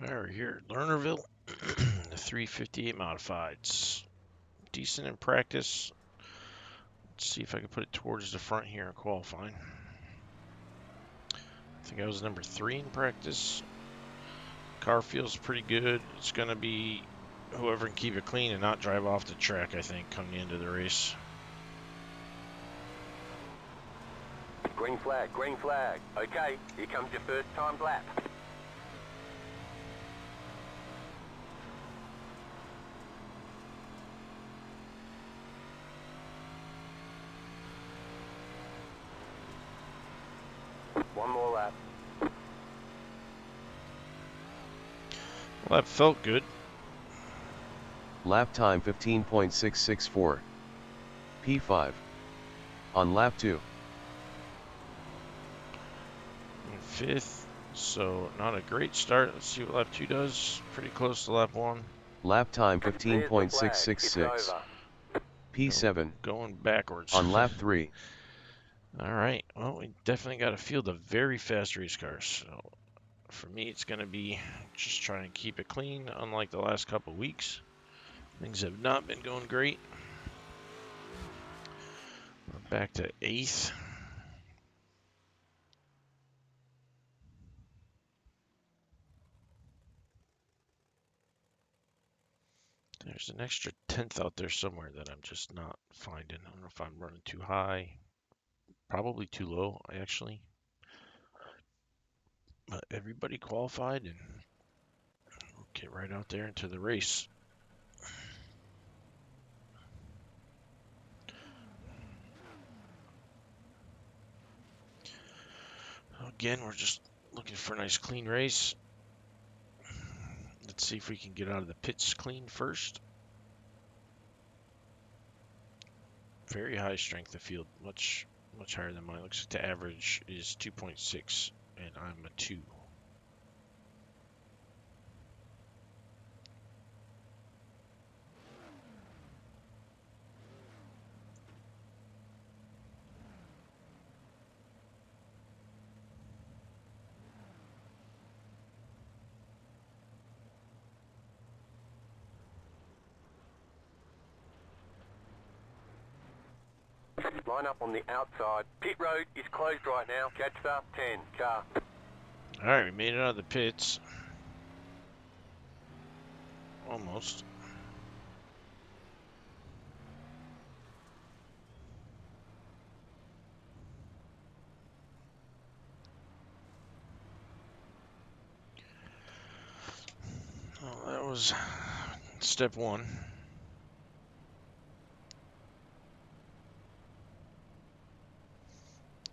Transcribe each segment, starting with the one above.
We're here at Lernerville, the 358 Modifieds. Decent in practice. Let's see if I can put it towards the front here in qualifying. I think I was number 3 in practice. Car feels pretty good. It's going to be whoever can keep it clean and not drive off the track, I think, coming into the race. Green flag, green flag. Okay, here comes your first time lap. One more lap. Well, that felt good. Lap time 15.664. P5. On lap 2. In 5th, so not a great start. Let's see what lap 2 does. Pretty close to lap 1. Lap time There's the flag. 15.666. It's over. P7. Going backwards. On lap 3. All right. Well, we definitely got a field of very fast race cars. So for me, it's going to be just trying to keep it clean. Unlike the last couple weeks, things have not been going great. We're back to 8th. There's an extra 10th out there somewhere that I'm just not finding. I don't know if I'm running too high. Probably too low, actually. But everybody qualified, and we'll get right out there into the race. Again, we're just looking for a nice clean race. Let's see if we can get out of the pits clean first. Very high strength of field, much higher than mine. Looks like the average is 2.6, and I'm a 2. Line up on the outside. Pit road is closed right now. Catch the 10 car. All right, we made it out of the pits. Almost. Well, that was step 1.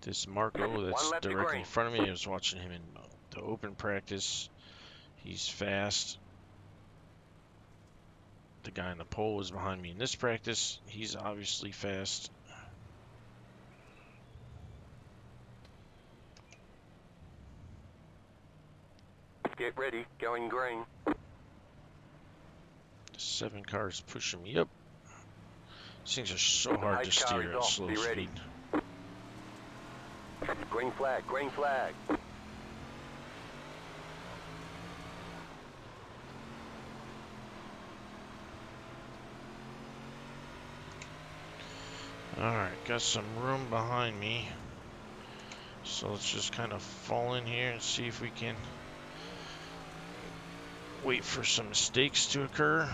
This Marco that's directly in front of me, I was watching him in the open practice. He's fast. The guy on the pole was behind me in this practice. He's obviously fast. Get ready, going green. 7 cars pushing me up. These things are so hard to steer at slow speed. Green flag, green flag. Alright, got some room behind me. So let's just kind of fall in here and see if we can wait for some mistakes to occur.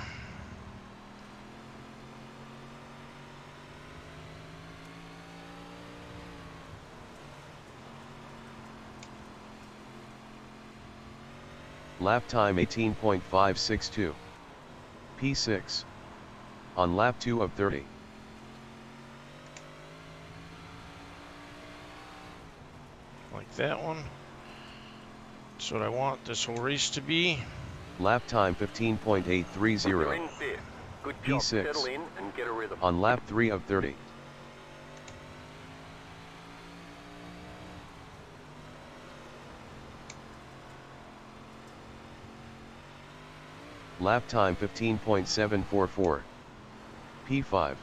Lap time 18.562. P6. On lap 2 of 30. Like that one. That's what I want this whole race to be. Lap time 15.830. You're in fifth. Good job. P6. Settle in and get a rhythm. On lap 3 of 30. Lap time 15.744. P5.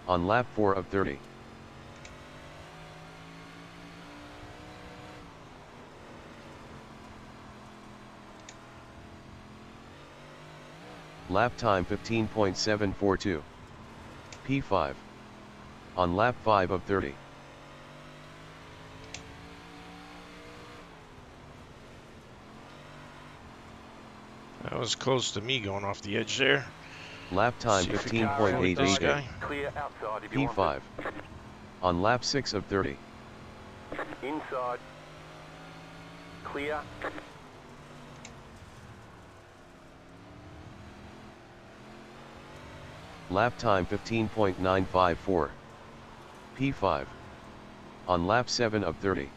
On lap 4 of 30. Lap time 15.742. P5. On lap 5 of 30. That was close to me going off the edge there. Lap time See if we can avoid this 15.888. guy. Clear outside if you want P5. On lap 6 of 30. it. Inside. Clear. Lap time 15.954. P5. On lap 7 of 30.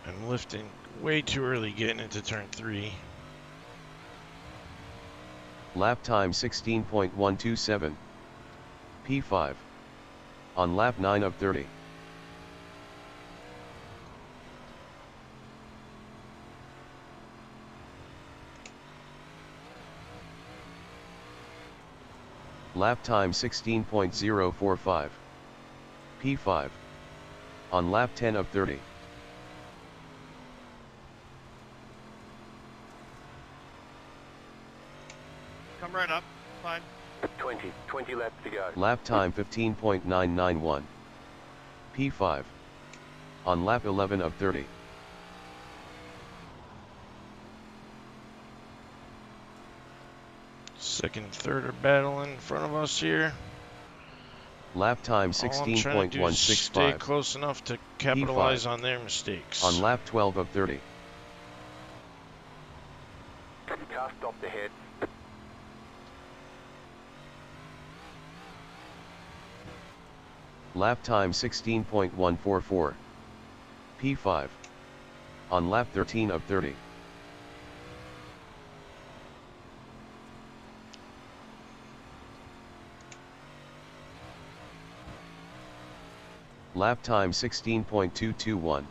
I'm lifting way too early getting into turn 3. Lap time 16.127. P5. On lap 9 of 30. Lap time 16.045. P5. On lap 10 of 30. Come right up. Fine. 20 laps to go. Lap time 15.991. P5. On lap 11 of 30. Second and third are battling in front of us here. Lap time All I'm trying to do is stay 16.165. close enough to capitalize on their mistakes. On lap 12 of 30. Car stopped ahead. Lap time 16.144. P5. On lap 13 of 30. Lap time 16.221.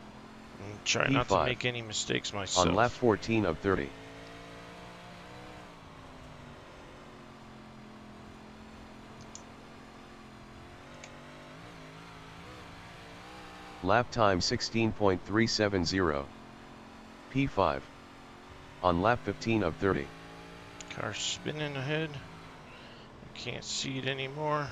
Try not to P5. make any mistakes myself. On lap 14 of 30. Lap time 16.370. P5. On lap 15 of 30. Car spinning ahead. I can't see it anymore.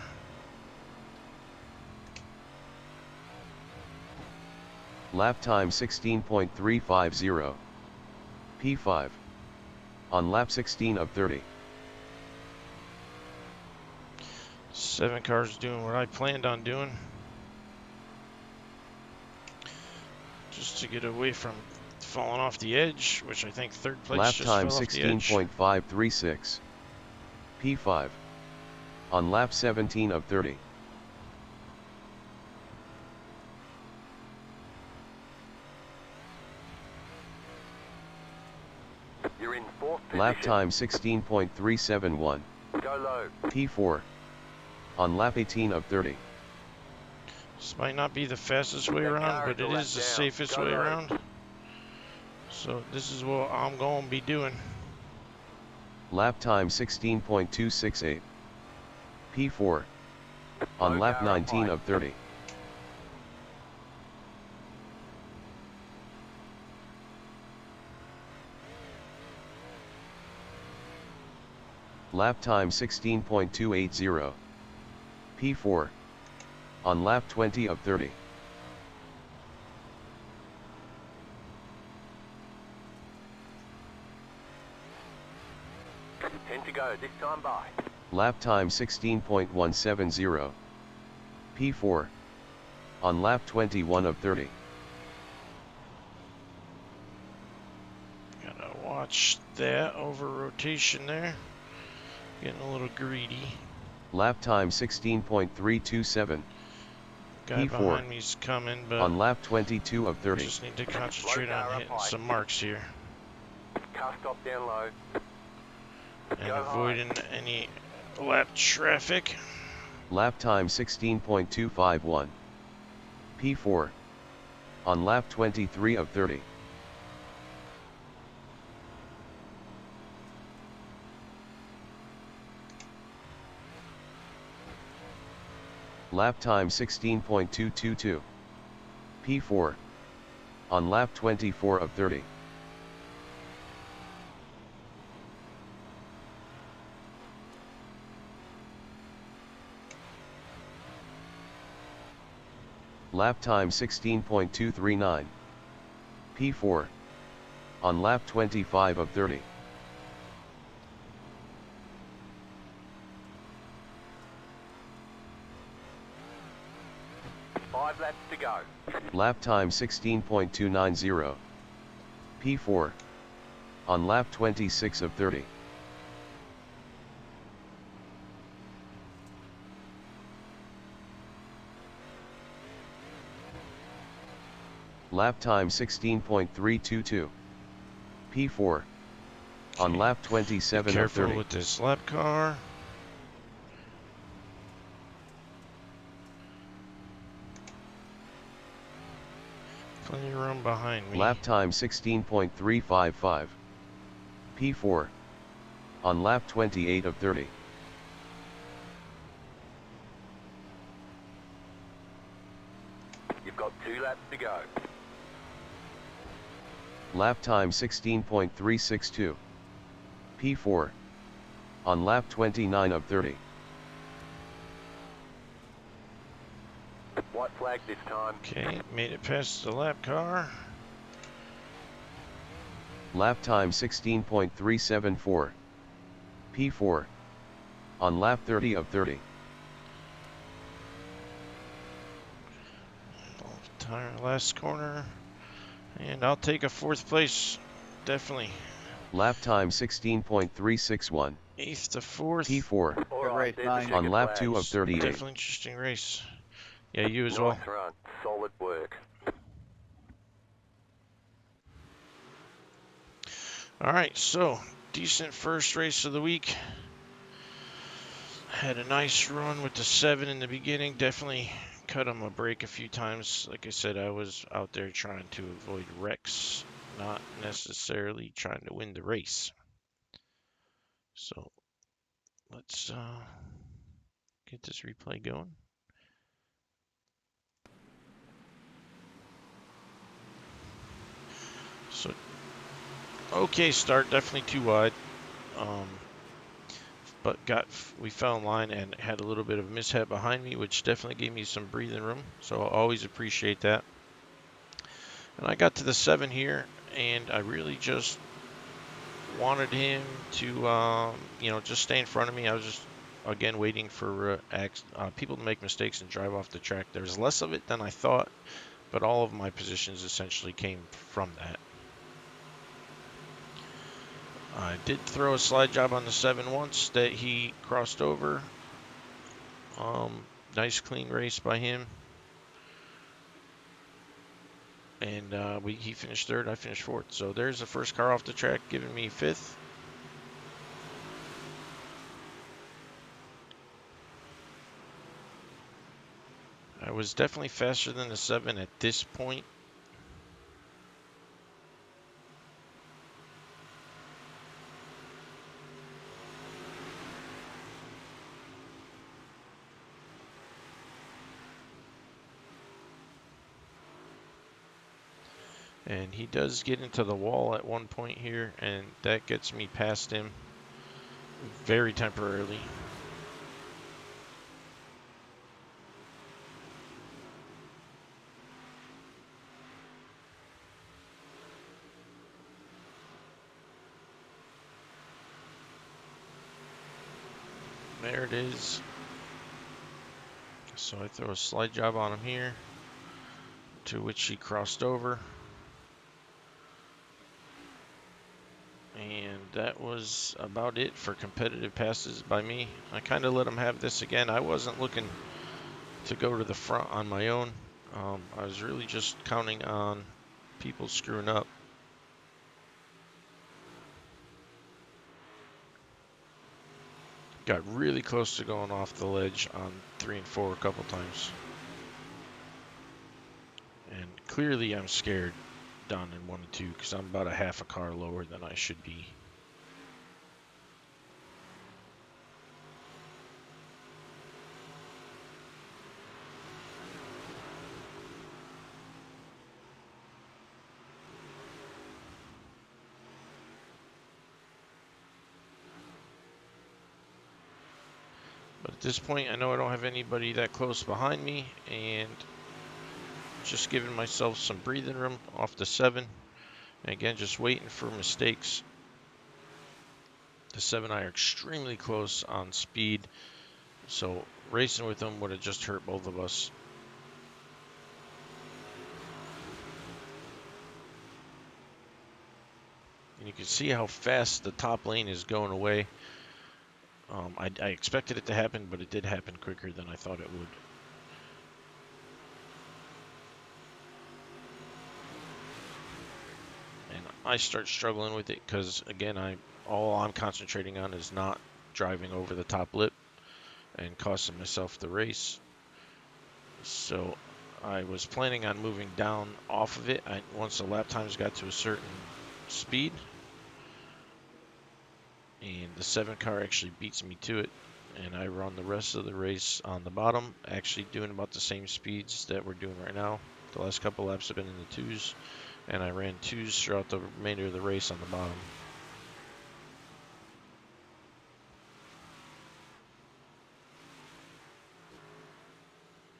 Lap time 16.350. P5. On lap 16 of 30. 7 cars doing what I planned on doing. Just to get away from falling off the edge, which I think third place Lap just time fell off the edge. 16.536. P5. On lap 17 of 30. You're in fourth position. Lap time 16.371. Go low. P4. On lap 18 of 30. This might not be the fastest way That around, car but is a it lap is the down. safest Go way low. around. So this is what I'm going to be doing. Lap time 16.268. P4. On Low lap car up 19 high. of 30. Lap time 16.280. P4. On lap 20 of 30. Ten to go. This time by. Lap time 16.170. P4. On lap 21 of 30. Gotta watch that over rotation there. Getting a little greedy. Lap time 16.327. Guy P4. behind me's coming, but On lap 22 of 30. just need to concentrate Low car on up hitting high. some marks here Car stop down low. and Go avoiding any lap traffic. Lap time 16.251. P4. On lap 23 of 30. Lap time 16.222. P4. on lap 24 of 30. Lap time 16.239. P4. On lap 25 of 30. Five laps to go. Lap time 16.290. P4. On lap 26 of 30. Lap time 16.322. P4. On Okay. lap 27 of Careful 30. with this lap car. Plenty of room behind me. Lap time 16.355. P4. On lap 28 of 30. You've got 2 laps to go. Lap time 16.362. P4. On lap 29 of 30. White flag this time. Okay, made it past the lap car. Lap time 16.374. P4. On lap 30 of 30. Tire last corner. And I'll take a 4th place. Definitely. Lap time 16.361. 8th to 4th. P4. All Good right, race, there's nine. the On checkered lap flag. 2 of 38. Definitely interesting race. Yeah, you as well. Nice run. Solid work. Alright, so decent first race of the week. Had a nice run with the 7 in the beginning. Definitely cut him a break a few times. Like I said, I was out there trying to avoid wrecks, not necessarily trying to win the race. So let's get this replay going. So, okay start, definitely too wide. But we fell in line and had a little bit of a mishap behind me, which definitely gave me some breathing room. So I'll always appreciate that. And I got to the 7 here, and I really just wanted him to, just stay in front of me. I was just, again, waiting for people to make mistakes and drive off the track. There's less of it than I thought, but all of my positions essentially came from that. I did throw a slide job on the 7 once that he crossed over. Nice clean race by him. And he finished 3rd, I finished 4th. So there's the first car off the track, giving me 5th. I was definitely faster than the 7 at this point. And he does get into the wall at one point here, and that gets me past him very temporarily. There it is. So I throw a slide job on him here, to which he crossed over. And that was about it for competitive passes by me. I kind of let him have this again. I wasn't looking to go to the front on my own. I was really just counting on people screwing up. Got really close to going off the ledge on 3 and 4 a couple times. And clearly I'm scared down in 1 and 2 because I'm about a half a car lower than I should be. But at this point, I know I don't have anybody that close behind me, and just giving myself some breathing room off the 7. And again, just waiting for mistakes. The 7 and I are extremely close on speed, so racing with them would have just hurt both of us. And you can see how fast the top lane is going away. I expected it to happen, but it did happen quicker than I thought it would. And I start struggling with it because, again, all I'm concentrating on is not driving over the top lip and costing myself the race. So I was planning on moving down off of it once the lap times got to a certain speed. And the 7 car actually beats me to it. And I run the rest of the race on the bottom, actually doing about the same speeds that we're doing right now. The last couple laps have been in the 2s, and I ran 2s throughout the remainder of the race on the bottom.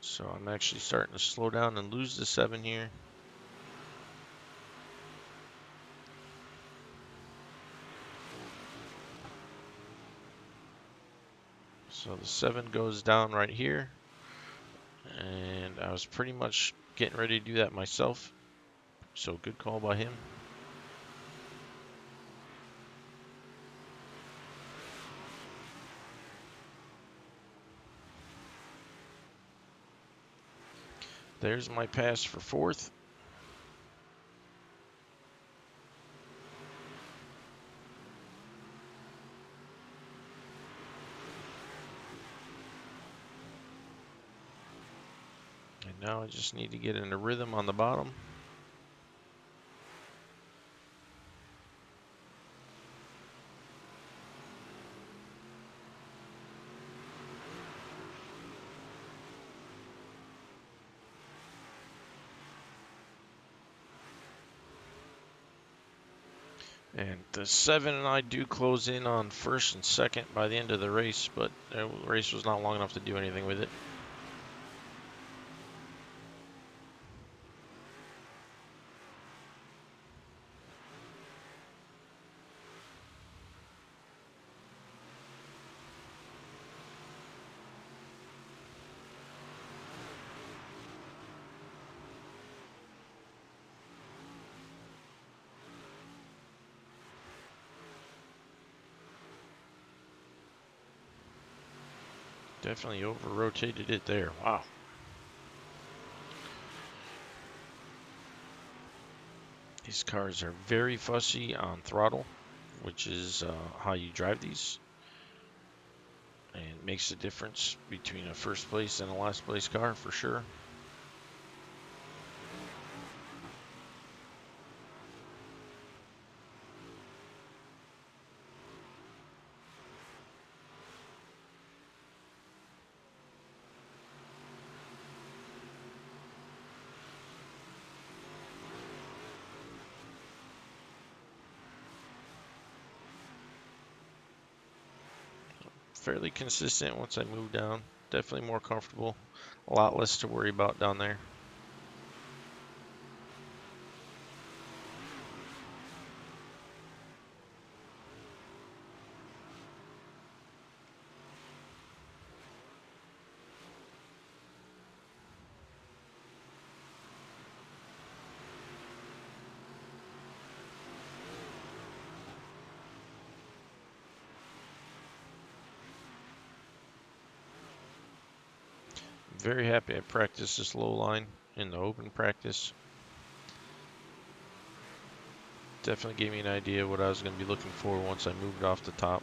So I'm actually starting to slow down and lose the 7 here. So the 7 goes down right here, and I was pretty much getting ready to do that myself. So good call by him. There's my pass for 4th. And now I just need to get in a rhythm on the bottom. And the 7 and I do close in on 1st and 2nd by the end of the race, but the race was not long enough to do anything with it. Definitely over-rotated it there. Wow. These cars are very fussy on throttle, which is how you drive these. And makes a difference between a 1st place and a last place car for sure. Fairly consistent once I move down. Definitely more comfortable. A lot less to worry about down there. Very happy I practiced this low line in the open practice. Definitely gave me an idea of what I was going to be looking for once I moved off the top.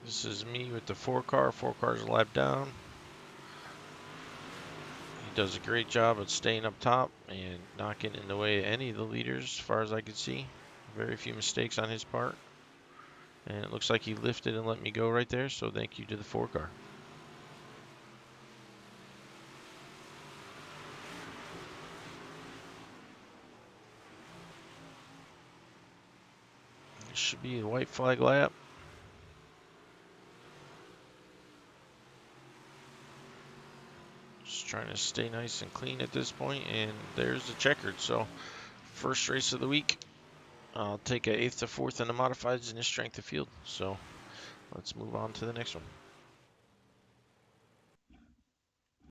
This is me with the 4 car. 4 cars a lap down. He does a great job of staying up top and not getting in the way of any of the leaders as far as I could see. Very few mistakes on his part. And it looks like he lifted and let me go right there, so thank you to the 4-car. This should be a white flag lap. Just trying to stay nice and clean at this point, and there's the checkered. So, first race of the week. I'll take a 8th to 4th in the modifieds in the strength of field. So, let's move on to the next one.